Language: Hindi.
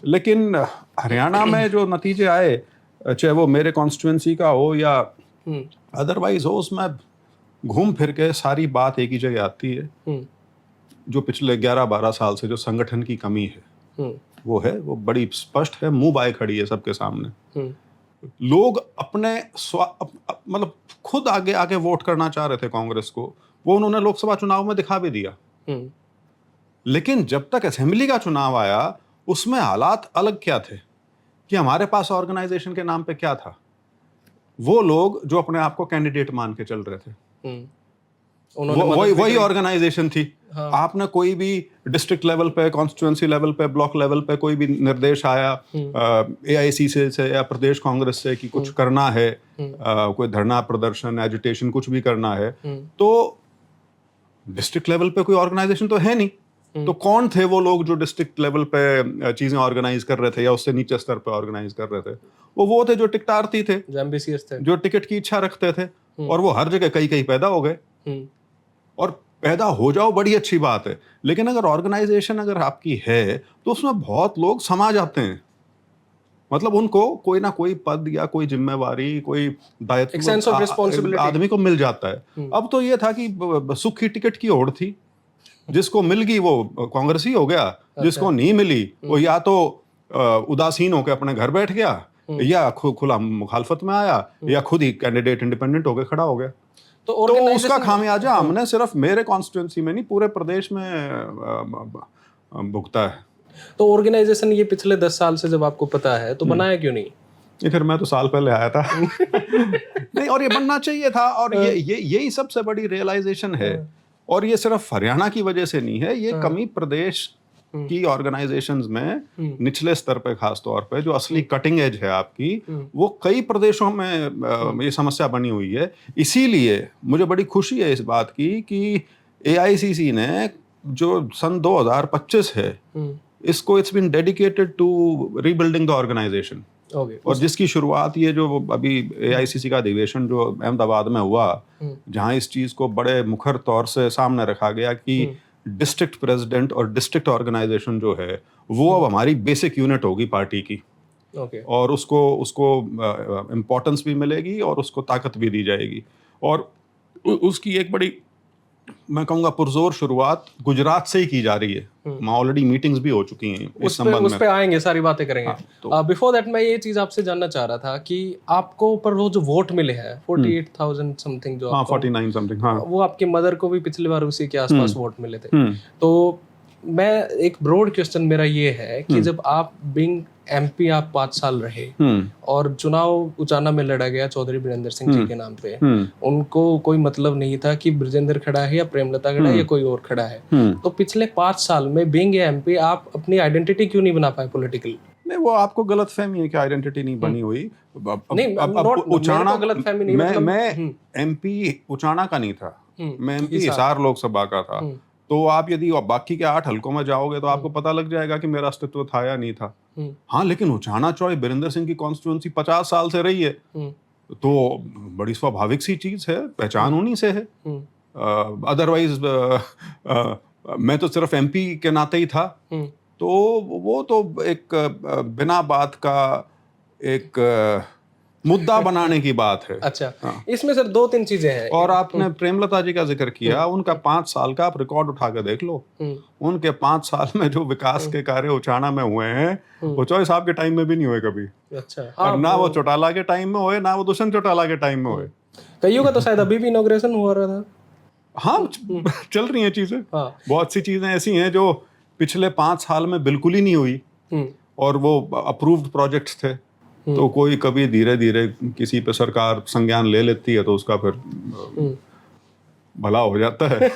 लेकिन हरियाणा में जो नतीजे आए, चाहे वो मेरे कॉन्स्टिट्यूंसी का हो या अदरवाइज हो, उसमें घूम फिर के सारी बात एक ही जगह आती है। जो पिछले 11-12 साल से जो संगठन की कमी है वो बड़ी स्पष्ट है, मुंह बाए खड़ी है सबके सामने। लोग अपने मतलब खुद आगे आगे वोट करना चाह रहे थे कांग्रेस को, वो उन्होंने लोकसभा चुनाव में दिखा भी दिया। लेकिन जब तक असेंबली का चुनाव आया, उसमें हालात अलग क्या थे कि हमारे पास ऑर्गेनाइजेशन के नाम पे क्या था। वो लोग जो अपने आप को कैंडिडेट मान के चल रहे थे, वही ऑर्गेनाइजेशन थी। हाँ। आपने कोई भी डिस्ट्रिक्ट लेवल पे, कॉन्स्टिट्यूंसी लेवल पे, ब्लॉक लेवल पे कोई भी निर्देश आया AICC से या प्रदेश कांग्रेस से कि कुछ करना है, कोई धरना प्रदर्शन, एजुटेशन, कुछ भी करना है, तो डिस्ट्रिक्ट लेवल पे कोई ऑर्गेनाइजेशन तो है नहीं। तो कौन थे वो लोग जो डिस्ट्रिक्ट लेवल पे चीजें ऑर्गेनाइज कर रहे थे या उससे नीचे स्तर पे ऑर्गेनाइज कर रहे थे? वो थे जो टिकटार्थी थे, जो टिकट की इच्छा रखते थे, और वो हर जगह कई पैदा हो गए। और पैदा हो जाओ बड़ी अच्छी बात है, लेकिन अगर ऑर्गेनाइजेशन अगर आपकी है तो उसमें बहुत लोग समा जाते हैं। मतलब उनको कोई ना कोई पद या कोई जिम्मेवारी, कोई दायित्व आदमी को मिल जाता है। अब तो ये था कि सुख की टिकट की होड़ थी, जिसको मिल गई वो कांग्रेसी हो गया, जिसको नहीं मिली वो या तो उदासीन होकर अपने घर बैठ गया, या खुला मुखालफत में आया, या खुद ही कैंडिडेट इंडिपेंडेंट होकर खड़ा हो गया। तो उसका खामियाजा हमने सिर्फ मेरे कॉन्स्टिट्यूंसी में नहीं, पूरे प्रदेश में भुगता है। तो ऑर्गेनाइजेशन ये पिछले 10 साल से जब आपको पता है तो बनाया क्यों नहीं? ये फिर मैं तो साल पहले आया था। नहीं, और ये बनना चाहिए था, और यही सबसे बड़ी रियलाइजेशन है। और ये सिर्फ हरियाणा की वजह से नहीं है, ये कमी प्रदेश की ऑर्गेनाइजेशंस में निचले स्तर पे खास तौर पे जो असली कटिंग एज है आपकी, वो कई प्रदेशों में ये समस्या बनी हुई है। इसीलिए मुझे बड़ी खुशी है इस बात की कि AICC ने जो सन 2025 है, इसको it's been dedicated to rebuilding the organisation. और जिसकी शुरुआत ये जो अभी AICC का अधिवेशन जो अहमदाबाद में हुआ, जहां इस चीज को बड़े मुखर तौर से सामने रखा गया कि डिस्ट्रिक्ट प्रेसिडेंट और डिस्ट्रिक्ट ऑर्गेनाइजेशन जो है वो अब हमारी बेसिक यूनिट होगी पार्टी की। और उसको इम्पोर्टेंस भी मिलेगी और उसको ताकत भी दी जाएगी। और उसकी एक बड़ी, मैं कहूँगा, पुरजोर शुरुआत गुजरात से ही की जा रही है। वहाँ ऑलरेडी मीटिंग्स भी हो चुकी हैं इस संबंध में। उस पे आएंगे, सारी बातें करेंगे। बिफोर दैट मैं ये चीज आपसे जानना चाह रहा था कि आपको पर वो जो वोट मिले हैं 48,000 समथिंग, जो 49 समथिंग, वो आपकी मदर को भी पिछली बार उसी के आसपास वोट मिले थे। तो मैं एक ब्रॉड क्वेश्चन मेरा ये है कि जब आप बिंग MP आप 5 साल रहे और चुनाव उचाना में लड़ा गया चौधरी बृजेंद्र सिंह जी के नाम पे, उनको कोई मतलब नहीं था कि बृजेंद्र खड़ा है या प्रेमलता खड़ा है या कोई और खड़ा है। तो पिछले 5 साल में बिंग MP आप अपनी आइडेंटिटी क्यों नहीं बना पाए पॉलिटिकल? नहीं, वो आपको गलतफहमी है कि आइडेंटिटी नहीं बनी हुई। उचाना गलतफहमी नहीं, मैं MP उचाना का नहीं था, मैं MP हिसार लोकसभा का था। तो आप यदि बाकी के 8 हलकों में जाओगे तो आपको पता लग जाएगा कि मेरा अस्तित्व था या नहीं था। हाँ, लेकिन उचाना चौड़े बीरेंद्र सिंह की कॉन्स्टिट्यूंसी 50 साल से रही है, तो बड़ी स्वाभाविक सी चीज है, पहचान उन्हीं से है। अदरवाइज मैं तो सिर्फ MP के नाते ही था। तो वो तो एक बिना बात का एक मुद्दा बनाने की बात है। अच्छा, हाँ। इसमें सर 2-3 चीजें हैं। और आपने प्रेमलता जी का जिक्र किया, उनका 5 साल का आप रिकॉर्ड उठा के देख लो। उनके 5 साल में जो विकास के कार्य उचाना में हुए हैं, वो चौधरी साहब के टाइम में भी नहीं हुए कभी। अच्छा, और ना वो चौटाला के टाइम में हुए, ना वो दुष्यंत चौटाला के टाइम में हुए। कईयों का तो शायद अभी भी इनॉग्रेशन हुआ रहा था। हाँ, चल रही हैं चीजें। बहुत सी चीजें ऐसी हैं जो पिछले 5 साल में बिल्कुल ही नहीं हुई, और वो अप्रूव्ड प्रोजेक्ट्स थे। तो कोई कभी धीरे धीरे किसी पे सरकार संज्ञान ले लेती है तो उसका फिर भला हो जाता है।